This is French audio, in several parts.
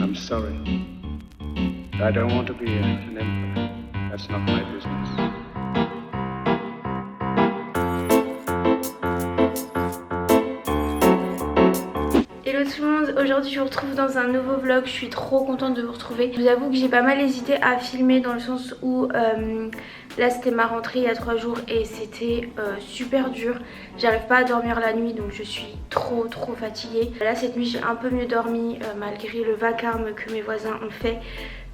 I'm sorry. I don't want to be an emperor. That's not my business. Hello tout le monde, aujourd'hui je vous retrouve dans un nouveau vlog, je suis trop contente de vous retrouver. Je vous avoue que j'ai pas mal hésité à filmer dans le sens où là c'était ma rentrée il y a 3 jours et c'était super dur. J'arrive pas à dormir la nuit donc je suis trop fatiguée. Là cette nuit j'ai un peu mieux dormi malgré le vacarme que mes voisins ont fait.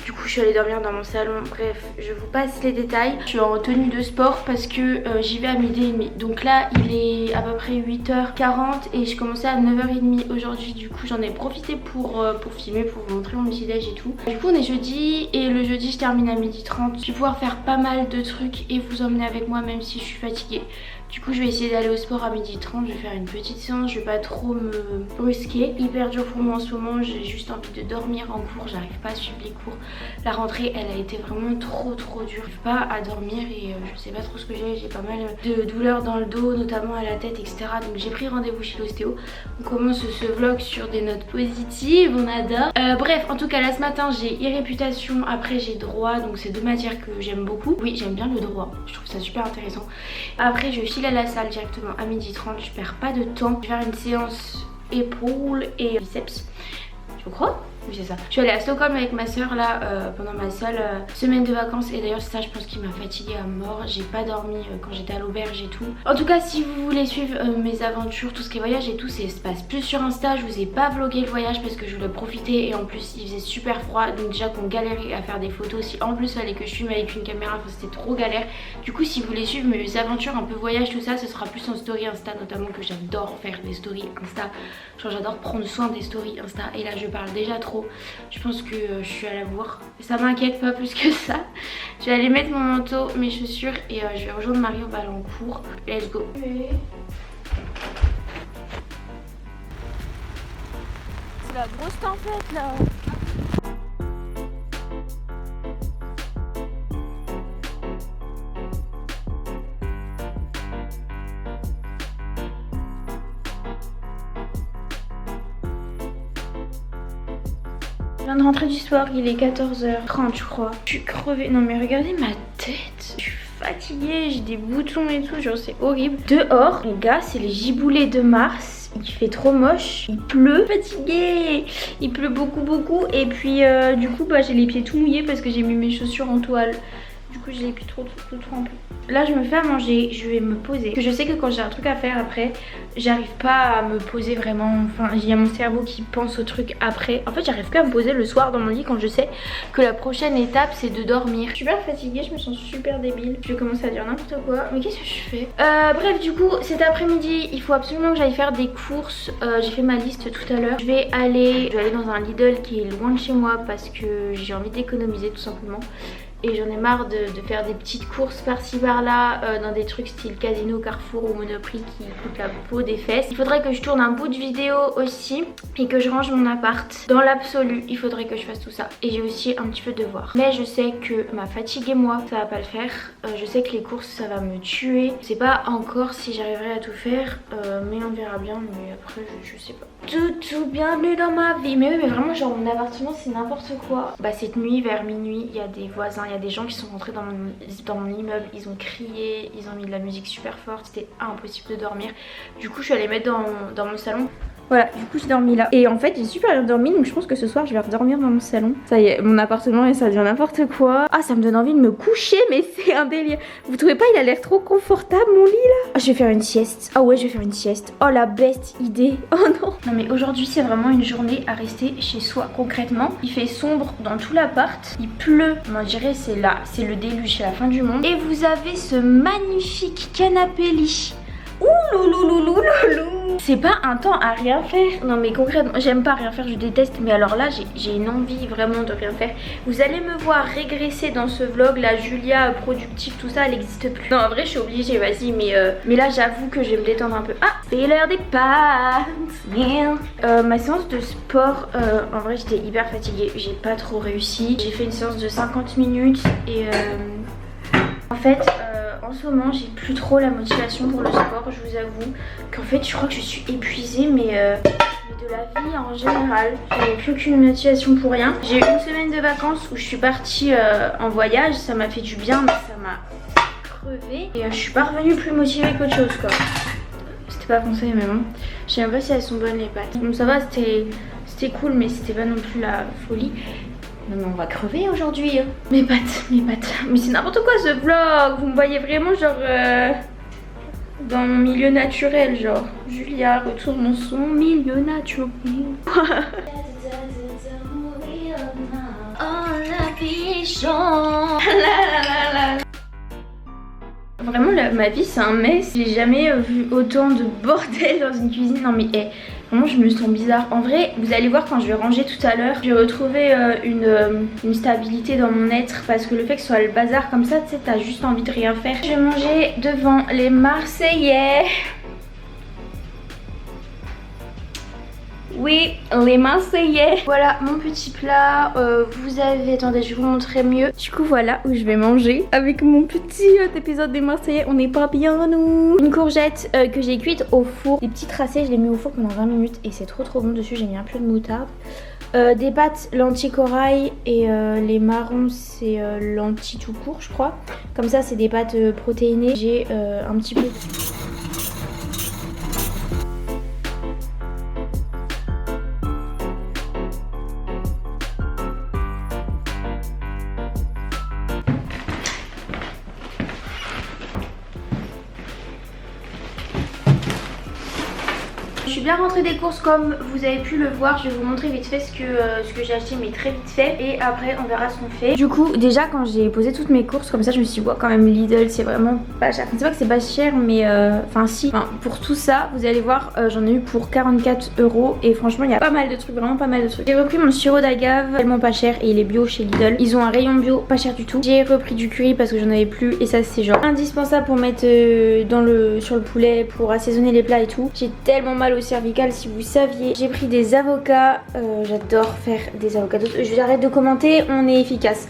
Du coup je suis allée dormir dans mon salon, bref je vous passe les détails. Je suis en tenue de sport parce que j'y vais à 12h30. Donc là il est à peu près 8h40 et je commençais à 9h30 aujourd'hui. Du coup j'en ai profité pour filmer, pour vous montrer mon petit déj et tout. Du coup on est jeudi et le jeudi je termine à 12h30. Je vais pouvoir faire pas mal de trucs et vous emmener avec moi même si je suis fatiguée. Du coup je vais essayer d'aller au sport à 12h30, je vais faire une petite séance, je vais pas trop me brusquer. Hyper dur pour moi en ce moment, j'ai juste envie de dormir en cours, j'arrive pas à suivre les cours. La rentrée elle a été vraiment trop dure, j'arrive pas à dormir et je sais pas trop ce que j'ai pas mal de douleurs dans le dos, notamment à la tête etc. Donc j'ai pris rendez-vous chez l'ostéo. On commence ce vlog sur des notes positives, on adore. Bref en tout cas là ce matin j'ai e-réputation, après j'ai droit, donc c'est deux matières que j'aime beaucoup. Oui j'aime bien le droit, je trouve ça super intéressant. Après je file à la salle directement à 12h30, je perds pas de temps. Je vais faire une séance épaules et biceps, je crois. Oui c'est ça. Je suis allée à Stockholm avec ma soeur là pendant ma seule semaine de vacances. Et d'ailleurs ça je pense qu'il m'a fatiguée à mort. J'ai pas dormi quand j'étais à l'auberge et tout. En tout cas si vous voulez suivre mes aventures, tout ce qui est voyage et tout, ça se passe plus sur Insta. Je vous ai pas vlogué le voyage parce que je voulais profiter. Et en plus il faisait super froid. Donc déjà qu'on galérait à faire des photos. Si en plus il fallait que je filme avec une caméra, enfin, c'était trop galère. Du coup si vous voulez suivre mes aventures un peu voyage tout ça, ce sera plus en story Insta. Notamment que j'adore faire des stories Insta. Genre j'adore prendre soin des stories Insta. Et là je parle déjà trop. Je pense que je suis à la bourre. Ça m'inquiète pas plus que ça. Je vais aller mettre mon manteau, mes chaussures et je vais rejoindre Marie au Balancourt. Let's go. C'est la grosse tempête là. Je viens de rentrer du sport, il est 14h30 je crois. Je suis crevée. Non mais regardez ma tête. Je suis fatiguée, j'ai des boutons et tout, genre c'est horrible. Dehors, les gars, c'est les giboulées de mars. Il fait trop moche, il pleut, fatiguée. Il pleut beaucoup et puis du coup bah, j'ai les pieds tout mouillés parce que j'ai mis mes chaussures en toile. Du coup j'ai les pieds trop trempés. Là je me fais à manger, je vais me poser. Parce que je sais que quand j'ai un truc à faire après, j'arrive pas à me poser vraiment. Enfin il y a mon cerveau qui pense au truc après. En fait j'arrive qu'à me poser le soir dans mon lit quand je sais que la prochaine étape c'est de dormir. Je suis super fatiguée, je me sens super débile. Je vais commencer à dire n'importe quoi. Mais qu'est-ce que je fais? Bref du coup cet après-midi il faut absolument que j'aille faire des courses. J'ai fait ma liste tout à l'heure. Je vais aller dans un Lidl qui est loin de chez moi parce que j'ai envie d'économiser tout simplement. Et j'en ai marre de faire des petites courses par-ci par-là dans des trucs style Casino, Carrefour ou Monoprix qui coûtent la peau des fesses. Il faudrait que je tourne un bout de vidéo aussi et que je range mon appart. Dans l'absolu, il faudrait que je fasse tout ça. Et j'ai aussi un petit peu de devoir. Mais je sais que ma fatigue et moi, ça va pas le faire. Je sais que les courses, ça va me tuer. Je sais pas encore si j'arriverai à tout faire, mais on verra bien. Mais après, je sais pas. Tout bienvenue dans ma vie. Mais oui, mais vraiment, genre mon appartement, c'est n'importe quoi. Bah cette nuit, vers minuit, il y a des voisins, il y a des gens qui sont rentrés dans mon immeuble, ils ont crié, ils ont mis de la musique super forte, c'était impossible de dormir. Du coup je suis allée mettre dans mon salon. Voilà, du coup j'ai dormi là. Et en fait j'ai super bien dormi, donc je pense que ce soir je vais redormir dans mon salon. Ça y est, mon appartement et ça devient n'importe quoi. Ah ça me donne envie de me coucher, mais c'est un délire. Vous trouvez pas il a l'air trop confortable mon lit là? Ah je vais faire une sieste. Ah ouais je vais faire une sieste. Oh la best idée. Oh non. Non mais aujourd'hui c'est vraiment une journée à rester chez soi concrètement. Il fait sombre dans tout l'appart. Il pleut, on dirait c'est là, c'est le déluge, c'est la fin du monde. Et vous avez ce magnifique canapé lit. Ouh loulouloulou. C'est pas un temps à rien faire. Non mais concrètement j'aime pas rien faire, je déteste. Mais alors là j'ai une envie vraiment de rien faire. Vous allez me voir régresser dans ce vlog. La Julia productive tout ça elle n'existe plus. Non en vrai je suis obligée vas-y. Mais là j'avoue que je vais me détendre un peu. Ah c'est l'heure des pâtes. Ma séance de sport en vrai j'étais hyper fatiguée. J'ai pas trop réussi. J'ai fait une séance de 50 minutes. Et en fait en ce moment j'ai plus trop la motivation pour le sport. Je vous avoue qu'en fait je crois que je suis épuisée. Mais de la vie en général. J'ai plus aucune motivation pour rien. J'ai eu une semaine de vacances où je suis partie en voyage. Ça m'a fait du bien, mais ça m'a crevé. Et je suis pas revenue plus motivée qu'autre chose quoi. C'était pas conseillé mais bon. Je sais même pas si elles sont bonnes les pâtes. Bon ça va, c'était cool mais c'était pas non plus la folie. Non mais on va crever aujourd'hui. Mes pâtes, mes pâtes. Mais c'est n'importe quoi ce vlog. Vous me voyez vraiment genre dans mon milieu naturel genre. Julia retourne son milieu naturel. Oh la bichon. Vraiment ma vie c'est un mess. J'ai jamais vu autant de bordel dans une cuisine. Non mais vraiment je me sens bizarre. En vrai vous allez voir quand je vais ranger tout à l'heure. J'ai retrouvé une stabilité dans mon être. Parce que le fait que ce soit le bazar comme ça, tu sais, t'as juste envie de rien faire. Je vais manger devant les Marseillais. Oui, les Marseillais. Voilà mon petit plat. Vous avez... Attendez, je vais vous montrer mieux. Du coup, voilà où je vais manger. Avec mon petit épisode des Marseillais. On n'est pas bien, nous. Une courgette que j'ai cuite au four. Des petits tracés, je l'ai mis au four pendant 20 minutes. Et c'est trop bon dessus. J'ai mis un peu de moutarde. Des pâtes lentilles corail. Et les marrons, c'est lentilles tout court, je crois. Comme ça, c'est des pâtes protéinées. J'ai un petit peu... Je suis bien rentrée des courses comme vous avez pu le voir. Je vais vous montrer vite fait ce que j'ai acheté mais très vite fait. Et après on verra ce qu'on fait. Du coup déjà quand j'ai posé toutes mes courses comme ça je me suis dit ouais, quand même Lidl c'est vraiment pas cher. C'est pas que c'est pas cher mais enfin si. Enfin, pour tout ça vous allez voir j'en ai eu pour 44 €. Et franchement il y a pas mal de trucs, vraiment pas mal de trucs. J'ai repris mon sirop d'agave tellement pas cher et il est bio chez Lidl. Ils ont un rayon bio pas cher du tout. J'ai repris du curry parce que j'en avais plus. Et ça c'est genre indispensable pour mettre sur le poulet, pour assaisonner les plats et tout. J'ai tellement mal au cervical si vous saviez. J'ai pris des avocats. J'adore faire des avocats. J'arrête de commenter, on est efficace.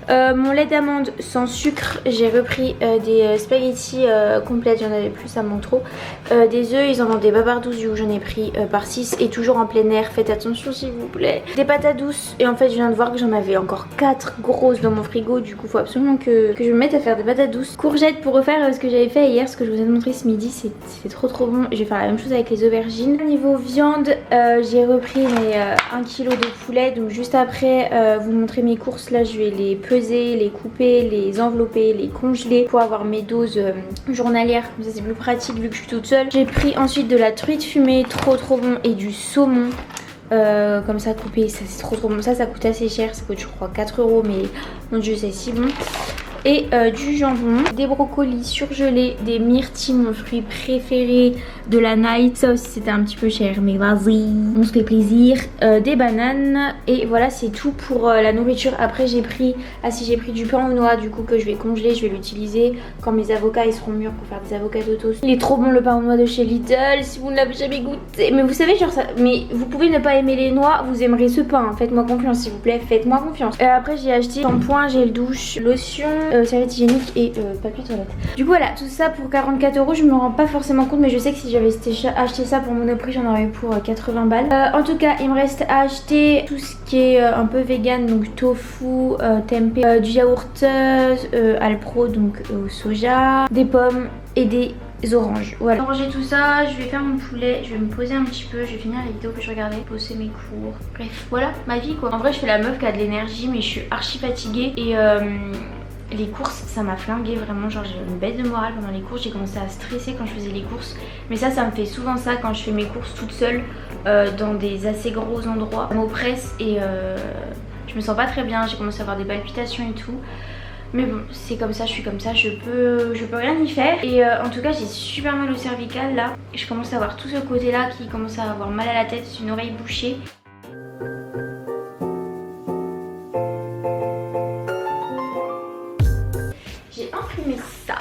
Mon lait d'amande sans sucre. J'ai repris des spaghettis complètes. J'en avais plus, ça me manque trop. Des œufs, ils en vendent des babardous. Du coup j'en ai pris par 6 et toujours en plein air. Faites attention s'il vous plaît. Des patates douces. Et en fait je viens de voir que j'en avais encore 4 grosses dans mon frigo. Du coup faut absolument que je me mette à faire des patates douces. Courgettes pour refaire ce que j'avais fait hier. Ce que je vous ai montré ce midi. C'est trop bon. Je vais faire la même chose avec les aubergines. Niveau viande, j'ai repris mes 1 kg de poulet. Donc juste après vous montrer mes courses. Là je vais les peser, les couper, les envelopper, les congeler pour avoir mes doses journalières. Comme ça c'est plus pratique vu que je suis toute seule. J'ai pris ensuite de la truite fumée, trop bon, et du saumon. Comme ça coupé, ça c'est trop bon. Ça coûte assez cher, ça coûte je crois 4 € mais mon dieu c'est si bon. Et du jambon, des brocolis surgelés, des myrtilles, mon fruit préféré de la night. Ça aussi c'était un petit peu cher mais vas-y, on se fait plaisir. Des bananes et voilà c'est tout pour la nourriture. Après j'ai pris du pain aux noix du coup que je vais congeler. Je vais l'utiliser quand mes avocats ils seront mûrs pour faire des avocats de toast. Il est trop bon le pain aux noix de chez Lidl si vous ne l'avez jamais goûté. Mais vous savez genre ça, mais vous pouvez ne pas aimer les noix, vous aimerez ce pain. Faites-moi confiance s'il vous plaît, faites-moi confiance. Après j'ai acheté shampoing, gel douche, lotion, serviette hygiénique et papier toilette. Du coup voilà, tout ça pour 44 €. Je me rends pas forcément compte mais je sais que si j'avais acheté ça pour Monoprix j'en aurais pour 80 balles. En tout cas il me reste à acheter tout ce qui est un peu vegan, donc tofu, tempeh, du yaourt Alpro donc au soja, des pommes et des oranges. Voilà. Pour ranger tout ça, je vais faire mon poulet, je vais me poser un petit peu, je vais finir les vidéos que je regardais, bosser mes cours. Bref, voilà ma vie quoi. En vrai je fais la meuf qui a de l'énergie mais je suis archi fatiguée et les courses ça m'a flingué vraiment, genre j'ai une baisse de morale pendant les courses. J'ai commencé à stresser quand je faisais les courses. Mais ça me fait souvent ça quand je fais mes courses toute seule dans des assez gros endroits. Ça m'oppresse et je me sens pas très bien, j'ai commencé à avoir des palpitations et tout. Mais bon c'est comme ça, je suis comme ça, je peux rien y faire. Et en tout cas j'ai super mal au cervical là. Je commence à avoir tout ce côté là qui commence à avoir mal à la tête, une oreille bouchée. J'ai imprimé ça.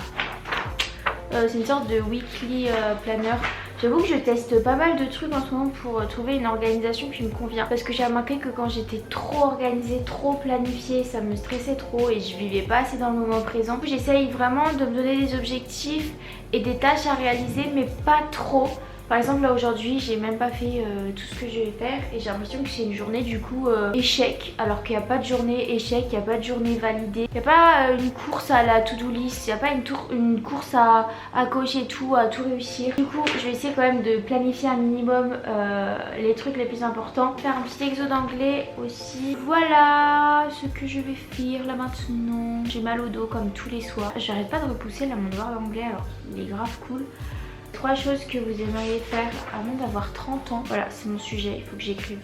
C'est une sorte de weekly planner. J'avoue que je teste pas mal de trucs en ce moment pour trouver une organisation qui me convient. Parce que j'ai remarqué que quand j'étais trop organisée, trop planifiée, ça me stressait trop et je vivais pas assez dans le moment présent. J'essaye vraiment de me donner des objectifs et des tâches à réaliser mais pas trop. Par exemple là aujourd'hui j'ai même pas fait tout ce que je vais faire et j'ai l'impression que c'est une journée du coup échec, alors qu'il n'y a pas de journée échec, il n'y a pas de journée validée, il n'y a pas une course à la to-do list, il n'y a pas une course à cocher tout, à tout réussir. Du coup je vais essayer quand même de planifier un minimum les trucs les plus importants, faire un petit exo d'anglais aussi. Voilà ce que je vais faire là maintenant. J'ai mal au dos comme tous les soirs, j'arrête pas de repousser là mon devoir d'anglais alors il est grave cool. 3 choses que vous aimeriez faire avant d'avoir 30 ans. Voilà, c'est mon sujet, il faut que j'écrive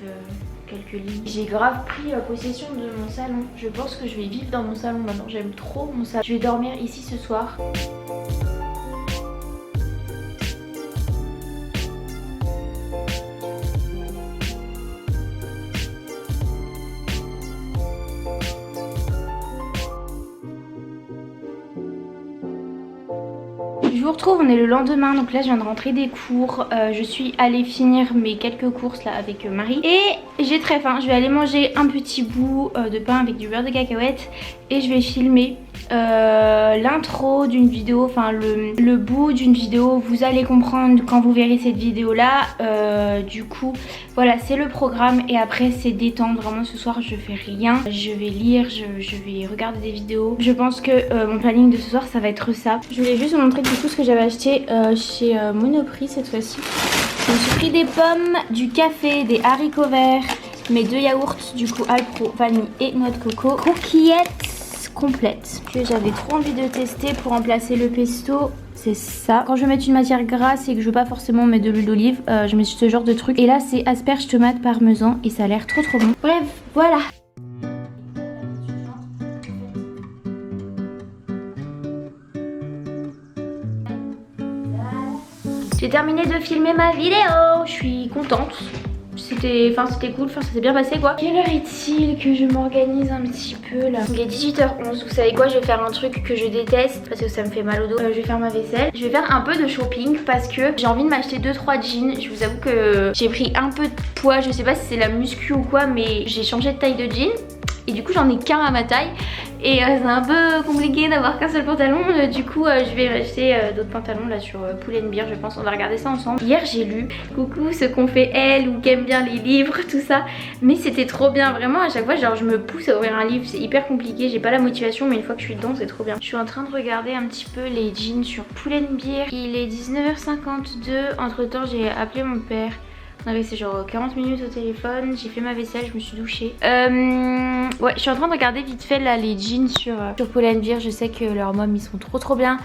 quelques lignes. J'ai grave pris possession de mon salon. Je pense que je vais vivre dans mon salon maintenant, j'aime trop mon salon. Je vais dormir ici ce soir. Je vous retrouve, on est le lendemain, donc là je viens de rentrer des cours, je suis allée finir mes quelques courses là avec Marie et j'ai très faim. Je vais aller manger un petit bout de pain avec du beurre de cacahuète et je vais filmer l'intro d'une vidéo, enfin le bout d'une vidéo. Vous allez comprendre quand vous verrez cette vidéo là. Du coup voilà, c'est le programme et après c'est détendre. Vraiment ce soir je fais rien, je vais lire, je vais regarder des vidéos. Je pense que mon planning de ce soir ça va être ça. Je voulais juste vous montrer du coup ce que j'avais acheté chez Monoprix cette fois-ci. Je me suis pris des pommes, du café, des haricots verts, mes 2 yaourts du coup Alpro, vanille et noix de coco, coquillettes complètes que j'avais trop envie de tester pour remplacer le pesto. C'est ça. Quand je veux mettre une matière grasse et que je veux pas forcément mettre de l'huile d'olive, je mets ce genre de truc. Et là c'est asperges, tomates, parmesan et ça a l'air trop bon. Bref, voilà. J'ai terminé de filmer ma vidéo, je suis contente. C'était cool, ça s'est bien passé quoi. Quelle heure est-il que je m'organise un petit peu là? Il est 18h11, vous savez quoi, je vais faire un truc que je déteste parce que ça me fait mal au dos. Je vais faire ma vaisselle, je vais faire un peu de shopping parce que j'ai envie de m'acheter 2-3 jeans. Je vous avoue que j'ai pris un peu de poids, je sais pas si c'est la muscu ou quoi, mais j'ai changé de taille de jean. Et du coup j'en ai qu'un à ma taille et c'est un peu compliqué d'avoir qu'un seul pantalon. Du coup je vais acheter d'autres pantalons là sur Pull&Bear, je pense. On va regarder ça ensemble. Hier j'ai lu coucou ce qu'on fait elle ou qui aime bien les livres tout ça, mais c'était trop bien vraiment. À chaque fois genre je me pousse à ouvrir un livre, c'est hyper compliqué, j'ai pas la motivation, mais une fois que je suis dedans c'est trop bien. Je suis en train de regarder un petit peu les jeans sur Pull&Bear. Il est 19h52, entre temps j'ai appelé mon père. On a resté genre 40 minutes au téléphone, j'ai fait ma vaisselle, je me suis douchée. Ouais, je suis en train de regarder vite fait là les jeans sur Pull&Bear. Je sais que leurs mômes ils sont trop bien.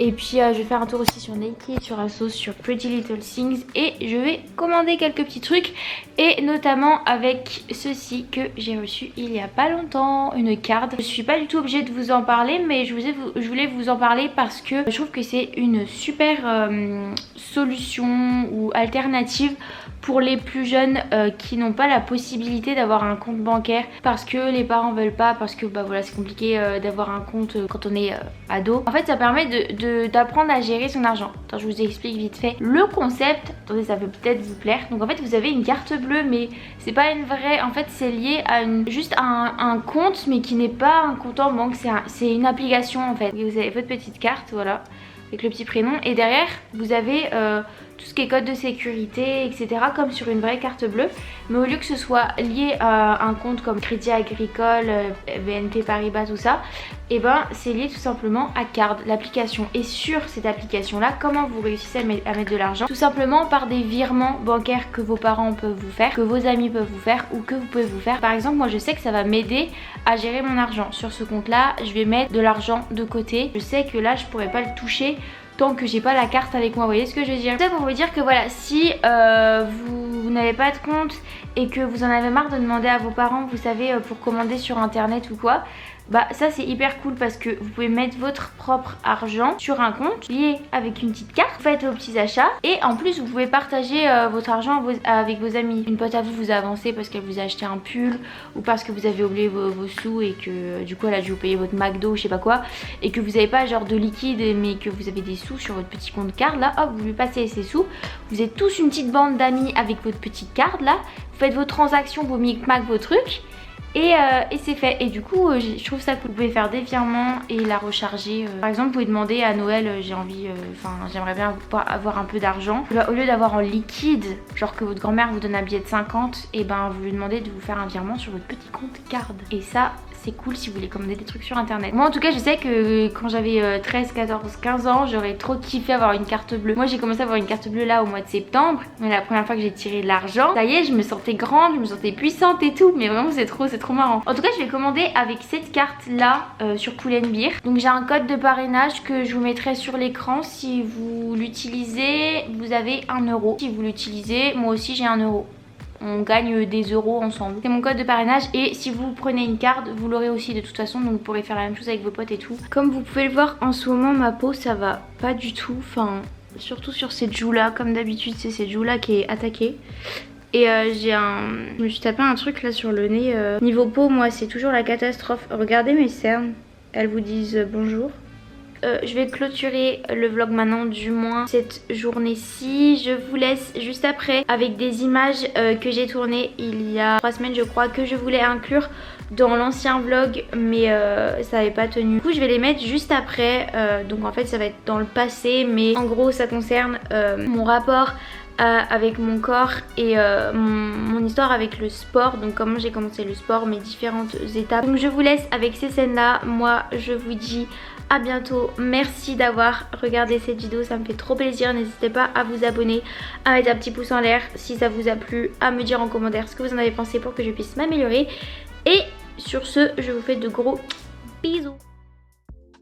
Et puis je vais faire un tour aussi sur Naked, sur Asos, sur Pretty Little Things. Et je vais commander quelques petits trucs. Et notamment avec ceci que j'ai reçu il y a pas longtemps, une carte. Je suis pas du tout obligée de vous en parler, mais je voulais vous en parler parce que je trouve que c'est une super solution ou alternative pour les plus jeunes qui n'ont pas la possibilité d'avoir un compte bancaire parce que les parents veulent pas, parce que bah voilà c'est compliqué d'avoir un compte quand on est ado. En fait ça permet d'apprendre à gérer son argent. Attends, je vous explique vite fait le concept. Attendez, ça peut peut-être vous plaire. Donc en fait vous avez une carte bleue, mais c'est pas une vraie, en fait c'est lié à juste un compte, mais qui n'est pas un compte en banque. C'est une application en fait. Et vous avez votre petite carte, voilà, avec le petit prénom, et derrière vous avez tout ce qui est code de sécurité, etc. comme sur une vraie carte bleue. Mais au lieu que ce soit lié à un compte comme Crédit Agricole, BNP Paribas, tout ça, et ben c'est lié tout simplement à Card, l'application. Et sur cette application là, comment vous réussissez à mettre de l'argent? Tout simplement par des virements bancaires que vos parents peuvent vous faire, que vos amis peuvent vous faire, ou que vous pouvez vous faire. Par exemple moi je sais que ça va m'aider à gérer mon argent. Sur ce compte là je vais mettre de l'argent de côté. Je sais que là je pourrais pas le toucher tant que j'ai pas la carte avec moi, vous voyez ce que je veux dire? C'est pour vous dire que voilà, si vous n'avez pas de compte et que vous en avez marre de demander à vos parents, vous savez, pour commander sur internet ou quoi, bah ça c'est hyper cool parce que vous pouvez mettre votre propre argent sur un compte lié avec une petite carte, vous faites vos petits achats et en plus vous pouvez partager votre argent avec vos amis. Une pote à vous a avancé parce qu'elle vous a acheté un pull ou parce que vous avez oublié vos sous et que du coup elle a dû vous payer votre McDo, je sais pas quoi, et que vous n'avez pas genre de liquide mais que vous avez des sous sur votre petit compte carte là, hop vous lui passez ces sous, vous êtes tous une petite bande d'amis avec votre petite carte là, vous faites vos transactions, vos micmacs, vos trucs. Et c'est fait. Et du coup je trouve ça cool. Vous pouvez faire des virements et la recharger. Par exemple vous pouvez demander à Noël, j'ai envie, j'aimerais bien avoir un peu d'argent. Au lieu d'avoir en liquide, genre que votre grand-mère vous donne un billet de 50, et ben vous lui demandez de vous faire un virement sur votre petit compte card. Et ça c'est cool si vous voulez commander des trucs sur internet. Moi en tout cas je sais que quand j'avais 13, 14, 15 ans j'aurais trop kiffé avoir une carte bleue. Moi j'ai commencé à avoir une carte bleue là au mois de septembre. Mais la première fois que j'ai tiré de l'argent, ça y est, je me sentais grande, je me sentais puissante et tout. Mais vraiment c'est trop marrant. En tout cas je vais commander avec cette carte là sur Pull&Bear. Donc j'ai un code de parrainage que je vous mettrai sur l'écran. Si vous l'utilisez vous avez 1 euro. Si vous l'utilisez moi aussi j'ai 1 euro. On gagne des euros ensemble. C'est mon code de parrainage et si vous prenez une carte vous l'aurez aussi de toute façon, donc vous pourrez faire la même chose avec vos potes et tout. Comme vous pouvez le voir en ce moment ma peau ça va pas du tout, surtout sur cette joue là, comme d'habitude c'est cette joue là qui est attaquée. Et je me suis tapé un truc là sur le nez. Niveau peau moi c'est toujours la catastrophe. Regardez mes cernes, elles vous disent bonjour. Je vais clôturer le vlog maintenant, du moins cette journée-ci. Je vous laisse juste après avec des images que j'ai tournées il y a 3 semaines je crois, que je voulais inclure dans l'ancien vlog mais ça n'avait pas tenu. Du coup je vais les mettre juste après, donc en fait ça va être dans le passé mais en gros ça concerne mon rapport avec mon corps et mon histoire avec le sport, donc comment j'ai commencé le sport, mes différentes étapes. Donc je vous laisse avec ces scènes là. Moi je vous dis à bientôt, merci d'avoir regardé cette vidéo, ça me fait trop plaisir. N'hésitez pas à vous abonner, à mettre un petit pouce en l'air si ça vous a plu, à me dire en commentaire ce que vous en avez pensé pour que je puisse m'améliorer. Et sur ce je vous fais de gros bisous.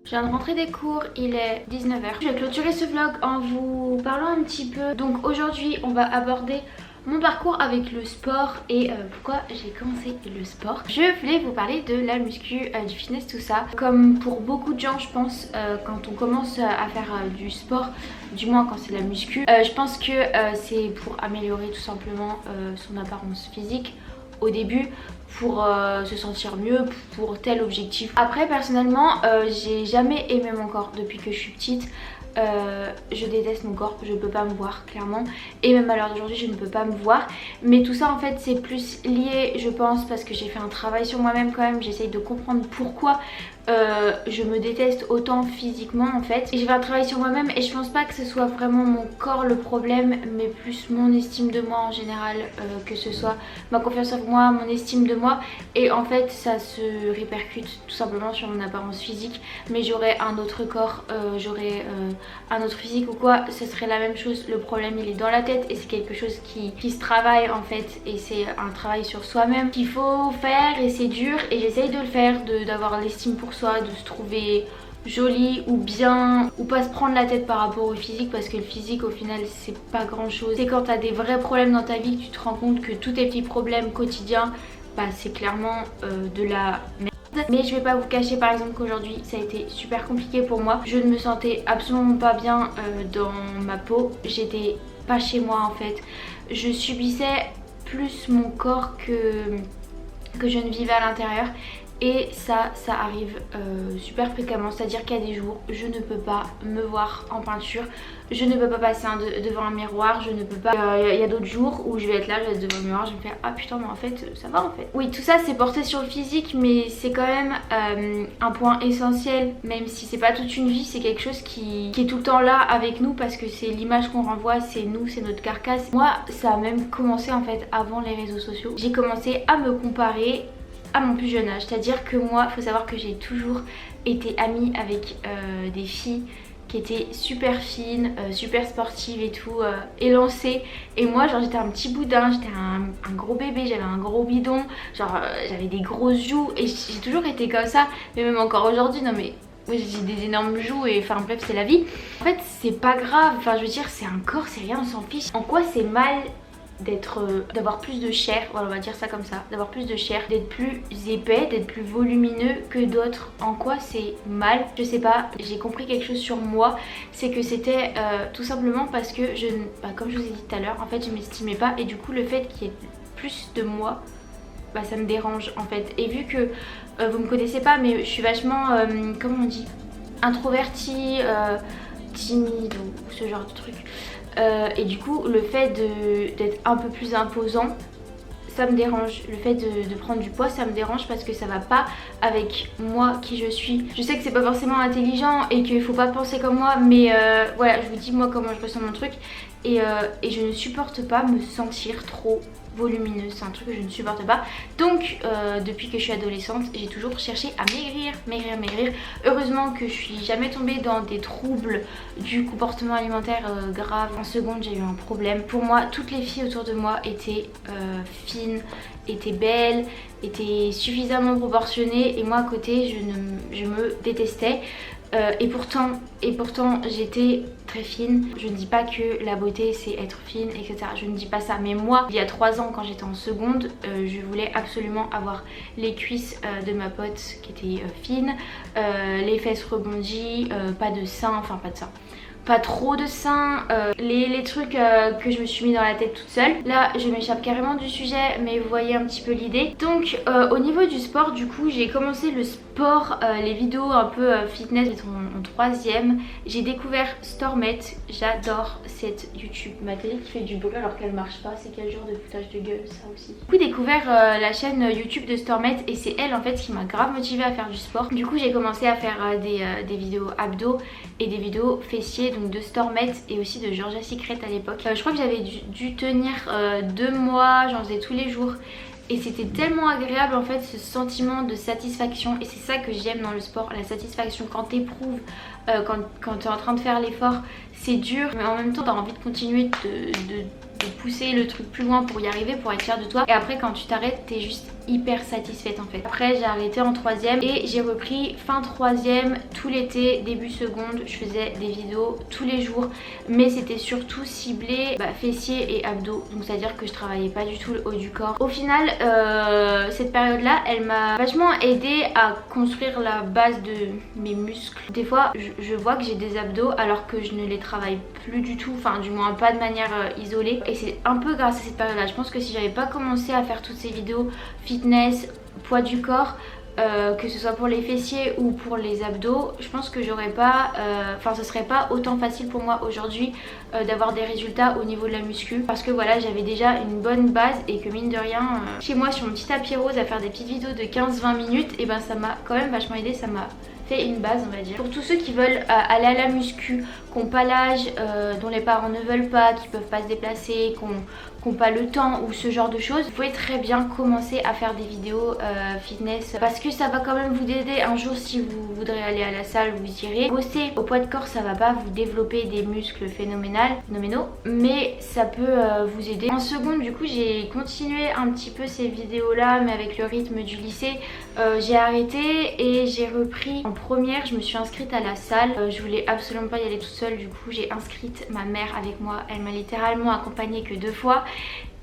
Je viens de rentrer des cours, il est 19 h. Je vais clôturer ce vlog en vous parlant un petit peu. Donc aujourd'hui on va aborder mon parcours avec le sport et pourquoi j'ai commencé le sport. Je voulais vous parler de la muscu, du fitness, tout ça. Comme pour beaucoup de gens je pense, quand on commence à faire du sport, du moins quand c'est la muscu, je pense que c'est pour améliorer tout simplement son apparence physique au début, pour se sentir mieux, pour tel objectif. Après personnellement j'ai jamais aimé mon corps depuis que je suis petite. Je déteste mon corps, je peux pas me voir clairement, et même à l'heure d'aujourd'hui je ne peux pas me voir, mais tout ça en fait c'est plus lié je pense parce que j'ai fait un travail sur moi-même quand même. J'essaye de comprendre pourquoi je me déteste autant physiquement en fait, et j'ai fait un travail sur moi-même et je pense pas que ce soit vraiment mon corps le problème mais plus mon estime de moi en général, que ce soit ma confiance en moi, mon estime de moi, et en fait ça se répercute tout simplement sur mon apparence physique. Mais j'aurais un autre corps, j'aurais un autre physique ou quoi, ce serait la même chose. Le problème il est dans la tête et c'est quelque chose qui se travaille en fait, et c'est un travail sur soi-même qu'il faut faire et c'est dur, et j'essaye de le faire, d'avoir l'estime pour soi, de se trouver jolie ou bien, ou pas se prendre la tête par rapport au physique, parce que le physique au final c'est pas grand chose. C'est quand t'as des vrais problèmes dans ta vie que tu te rends compte que tous tes petits problèmes quotidiens bah c'est clairement de la merde. Mais je vais pas vous cacher par exemple qu'aujourd'hui ça a été super compliqué pour moi. Je ne me sentais absolument pas bien dans ma peau, j'étais pas chez moi en fait. Je subissais plus mon corps que je ne vivais à l'intérieur. Et ça arrive super fréquemment, c'est-à-dire qu'il y a des jours je ne peux pas me voir en peinture, je ne peux pas passer devant un miroir, je ne peux pas, il y a d'autres jours où je vais être là, je vais être devant le miroir, je vais me faire ah putain mais en fait ça va en fait. Oui, tout ça c'est porté sur le physique mais c'est quand même un point essentiel, même si c'est pas toute une vie, c'est quelque chose qui est tout le temps là avec nous parce que c'est l'image qu'on renvoie, c'est nous, c'est notre carcasse. Moi ça a même commencé en fait avant les réseaux sociaux, j'ai commencé à me comparer à mon plus jeune âge, c'est-à-dire que moi, il faut savoir que j'ai toujours été amie avec des filles qui étaient super fines, super sportives et tout, élancées, et moi genre j'étais un petit boudin, j'étais un gros bébé, j'avais un gros bidon, genre j'avais des grosses joues et j'ai toujours été comme ça, mais même encore aujourd'hui, non mais oui, j'ai des énormes joues et enfin bref c'est la vie. En fait c'est pas grave, enfin je veux dire c'est un corps, c'est rien, on s'en fiche. En quoi c'est mal d'avoir plus de chair, voilà, on va dire ça comme ça, d'avoir plus de chair, d'être plus épais, d'être plus volumineux que d'autres? En quoi c'est mal? Je sais pas, j'ai compris quelque chose sur moi, c'est que c'était tout simplement parce que comme je vous ai dit tout à l'heure, en fait je m'estimais pas, et du coup le fait qu'il y ait plus de moi, bah ça me dérange en fait. Et vu que vous me connaissez pas mais je suis vachement, comment on dit, introvertie, timide ou ce genre de truc. Et du coup le fait d'être un peu plus imposant, ça me dérange. Le fait de prendre du poids, ça me dérange parce que ça va pas avec moi qui je suis. Je sais que c'est pas forcément intelligent et qu'il faut pas penser comme moi, mais voilà, je vous dis moi comment je ressens mon truc. Et je ne supporte pas me sentir trop volumineuse, c'est un truc que je ne supporte pas. Donc depuis que je suis adolescente, j'ai toujours cherché à maigrir. Heureusement que je suis jamais tombée dans des troubles du comportement alimentaire grave. En seconde, j'ai eu un problème. Pour moi, toutes les filles autour de moi étaient fines, étaient belles, étaient suffisamment proportionnées, et moi à côté je me détestais. Et pourtant j'étais très fine. Je ne dis pas que la beauté c'est être fine, etc. Je ne dis pas ça. Mais moi, il y a 3 ans, quand j'étais en seconde, je voulais absolument avoir les cuisses de ma pote qui étaient fines, les fesses rebondies, pas de seins, enfin pas de seins, pas trop de seins, les trucs que je me suis mis dans la tête toute seule. Là je m'échappe carrément du sujet, mais vous voyez un petit peu l'idée. Donc au niveau du sport, du coup j'ai commencé le sport, les vidéos un peu fitness en 3ème. J'ai découvert Stormette, j'adore cette YouTube. Ma télé qui fait du bruit alors qu'elle marche pas, c'est quel genre de foutage de gueule ça aussi. Du coup j'ai découvert la chaîne YouTube de Stormette, et c'est elle en fait qui m'a grave motivée à faire du sport. Du coup j'ai commencé à faire des vidéos abdos et des vidéos fessiers, donc de Stormette et aussi de Georgia Secret à l'époque. Je crois que j'avais dû tenir 2 mois, j'en faisais tous les jours. Et c'était tellement agréable en fait, ce sentiment de satisfaction. Et c'est ça que j'aime dans le sport, la satisfaction quand t'éprouves, quand t'es en train de faire l'effort. C'est dur, mais en même temps t'as envie de continuer de pousser le truc plus loin pour y arriver, pour être fière de toi. Et après quand tu t'arrêtes, t'es juste hyper satisfaite en fait. Après j'ai arrêté en 3ème et j'ai repris fin 3ème, tout l'été, début seconde. Je faisais des vidéos tous les jours, mais c'était surtout ciblé fessiers et abdos. Donc c'est à dire que je travaillais pas du tout le haut du corps. Au final cette période là, elle m'a vachement aidée à construire la base de mes muscles. Des fois je vois que j'ai des abdos alors que je ne les travaille plus du tout, enfin du moins pas de manière isolée. Et c'est un peu grâce à cette période là. Je pense que si j'avais pas commencé à faire toutes ces vidéos fitness, poids du corps, que ce soit pour les fessiers ou pour les abdos, je pense que j'aurais pas, ce serait pas autant facile pour moi aujourd'hui d'avoir des résultats au niveau de la muscu, parce que voilà, j'avais déjà une bonne base, et que mine de rien chez moi sur mon petit tapis rose à faire des petites vidéos de 15-20 minutes, et ben ça m'a quand même vachement aidé, ça m'a fait une base on va dire. Pour tous ceux qui veulent aller à la muscu, qui n'ont pas l'âge, dont les parents ne veulent pas, qui peuvent pas se déplacer, qui n'ont pas le temps ou ce genre de choses, vous pouvez très bien commencer à faire des vidéos fitness, parce que ça va quand même vous aider. Un jour si vous voudrez aller à la salle, vous irez. Bosser au poids de corps, ça va pas vous développer des muscles phénoménaux, mais ça peut vous aider. En seconde du coup j'ai continué un petit peu ces vidéos là, mais avec le rythme du lycée j'ai arrêté et j'ai repris. En première je me suis inscrite à la salle, je voulais absolument pas y aller toute seule, du coup j'ai inscrite ma mère avec moi. Elle m'a littéralement accompagnée que 2 fois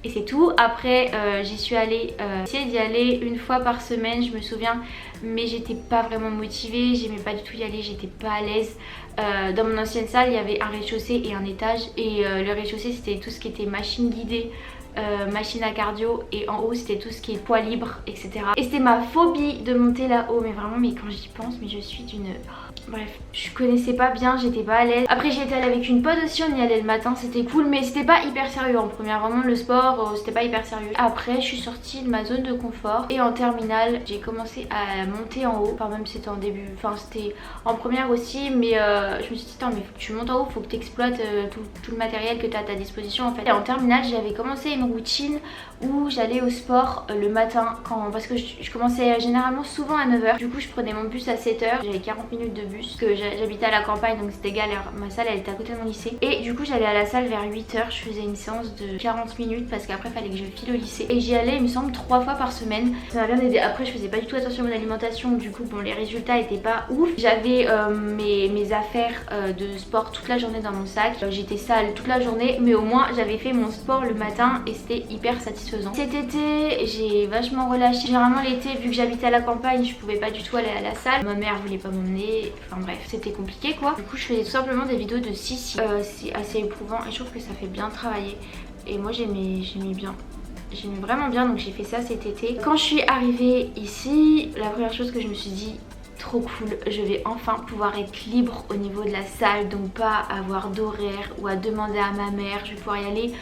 et c'est tout. Après j'y suis allée, essayé d'y aller 1 fois par semaine je me souviens, mais j'étais pas vraiment motivée, j'aimais pas du tout y aller, j'étais pas à l'aise. Dans mon ancienne salle il y avait un rez-de-chaussée et un étage, et le rez-de-chaussée c'était tout ce qui était machine guidée, machine à cardio, et en haut c'était tout ce qui est poids libre, etc. Et c'était ma phobie de monter là-haut, mais vraiment, mais quand j'y pense, mais je suis d'une... Bref, je connaissais pas bien, j'étais pas à l'aise. Après j'ai été allée avec une pote aussi, on y allait le matin, c'était cool, mais c'était pas hyper sérieux en première. Vraiment le sport, c'était pas hyper sérieux. Après je suis sortie de ma zone de confort, et en terminale j'ai commencé à monter en haut. Enfin même c'était en début, enfin c'était en première aussi, mais je me suis dit attends, mais faut que tu montes en haut, faut que tu exploites tout le matériel que tu as à ta disposition en fait. Et en terminale j'avais commencé une routine où j'allais au sport le matin, parce que je commençais généralement souvent à 9h. Du coup je prenais mon bus à 7h, j'avais 40 minutes de bus, parce que j'habitais à la campagne donc c'était galère. Ma salle elle était à côté de mon lycée, et du coup j'allais à la salle vers 8h, je faisais une séance de 40 minutes parce qu'après fallait que je file au lycée, et j'y allais il me semble 3 fois par semaine. Ça m'a bien aidé. Après je faisais pas du tout attention à mon alimentation, du coup bon les résultats étaient pas ouf. J'avais mes affaires de sport toute la journée dans mon sac, j'étais sale toute la journée, mais au moins j'avais fait mon sport le matin et c'était hyper satisfaisant. Cet été j'ai vachement relâché. Généralement l'été, vu que j'habitais à la campagne, je pouvais pas du tout aller à la salle, ma mère voulait pas m'emmener, enfin bref c'était compliqué quoi. Du coup je faisais tout simplement des vidéos de six. C'est assez éprouvant et je trouve que ça fait bien travailler, et moi j'aimais bien. J'aimais vraiment bien, donc j'ai fait ça cet été. Quand je suis arrivée ici, la première chose que je me suis dit trop cool, je vais enfin pouvoir être libre au niveau de la salle, donc pas avoir d'horaire ou à demander à ma mère, je vais pouvoir y aller,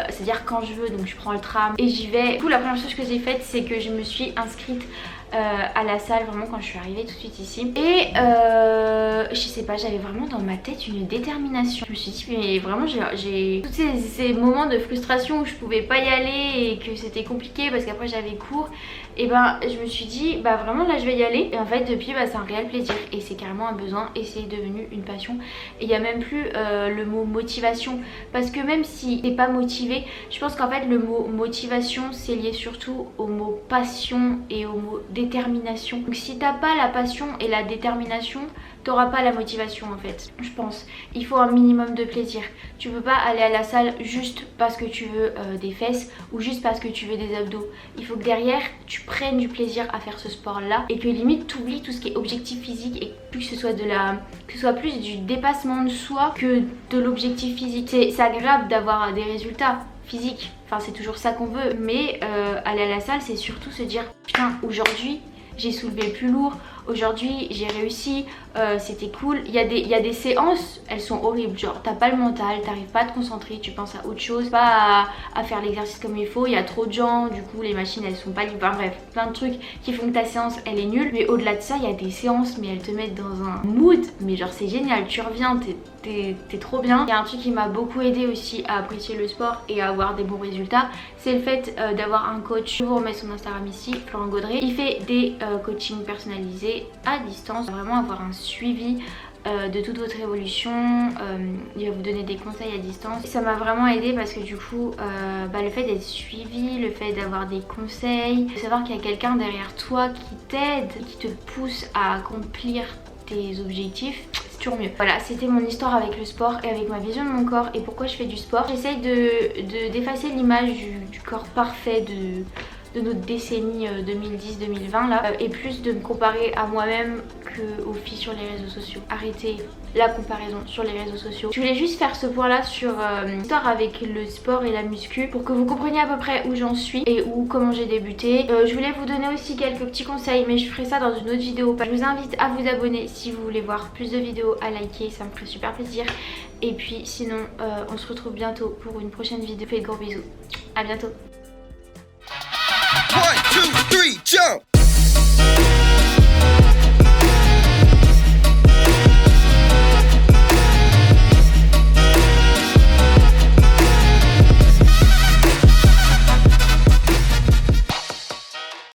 c'est-à-dire quand je veux, donc je prends le tram et j'y vais. Du coup, la première chose que j'ai faite, c'est que je me suis inscrite à la salle vraiment quand je suis arrivée tout de suite ici. Et je sais pas, j'avais vraiment dans ma tête une détermination. Je me suis dit mais vraiment j'ai tous ces moments de frustration où je pouvais pas y aller et que c'était compliqué parce qu'après j'avais cours. Et ben je me suis dit bah vraiment là je vais y aller. Et en fait depuis bah c'est un réel plaisir et c'est carrément un besoin et c'est devenu une passion. Et il y a même plus le mot motivation, parce que même si t'es pas motivé, je pense qu'en fait le mot motivation c'est lié surtout au mot passion et au mot détermination. Donc si t'as pas la passion et la détermination, t'auras pas la motivation en fait. Je pense il faut un minimum de plaisir. Tu peux pas aller à la salle juste parce que tu veux des fesses ou juste parce que tu veux des abdos. Il faut que derrière tu prennes du plaisir à faire ce sport là et que limite t'oublies tout ce qui est objectif physique et que ce soit plus du dépassement de soi que de l'objectif physique. C'est agréable d'avoir des résultats physique, enfin c'est toujours ça qu'on veut, mais aller à la salle c'est surtout se dire putain aujourd'hui j'ai soulevé le plus lourd, aujourd'hui j'ai réussi, c'était cool. Il y a des séances, elles sont horribles, genre t'as pas le mental, t'arrives pas à te concentrer, tu penses à autre chose, pas à faire l'exercice comme il faut, il y a trop de gens, du coup les machines elles sont pas libres, enfin, bref, plein de trucs qui font que ta séance elle est nulle. Mais au-delà de ça, il y a des séances mais elles te mettent dans un mood, mais genre c'est génial, tu reviens, t'es trop bien. Il y a un truc qui m'a beaucoup aidé aussi à apprécier le sport et à avoir des bons résultats, c'est le fait d'avoir un coach. Je vous remets son Instagram ici, Florent Gaudret. Il fait des coachings personnalisés à distance, vraiment avoir un suivi de toute votre évolution, il va vous donner des conseils à distance. Ça m'a vraiment aidé parce que du coup le fait d'être suivi, le fait d'avoir des conseils, de savoir qu'il y a quelqu'un derrière toi qui t'aide, qui te pousse à accomplir tes objectifs, c'est toujours mieux. Voilà, c'était mon histoire avec le sport et avec ma vision de mon corps et pourquoi je fais du sport. J'essaye d'effacer l'image du corps parfait de notre décennie 2010-2020 là, et plus de me comparer à moi-même qu'aux filles sur les réseaux sociaux. Arrêtez la comparaison sur les réseaux sociaux. Je voulais juste faire ce point là sur l'histoire avec le sport et la muscu pour que vous compreniez à peu près où j'en suis et comment j'ai débuté. Je voulais vous donner aussi quelques petits conseils, mais je ferai ça dans une autre vidéo. Je vous invite à vous abonner si vous voulez voir plus de vidéos, à liker, ça me ferait super plaisir. Et puis sinon on se retrouve bientôt pour une prochaine vidéo. Faites de gros bisous, à bientôt.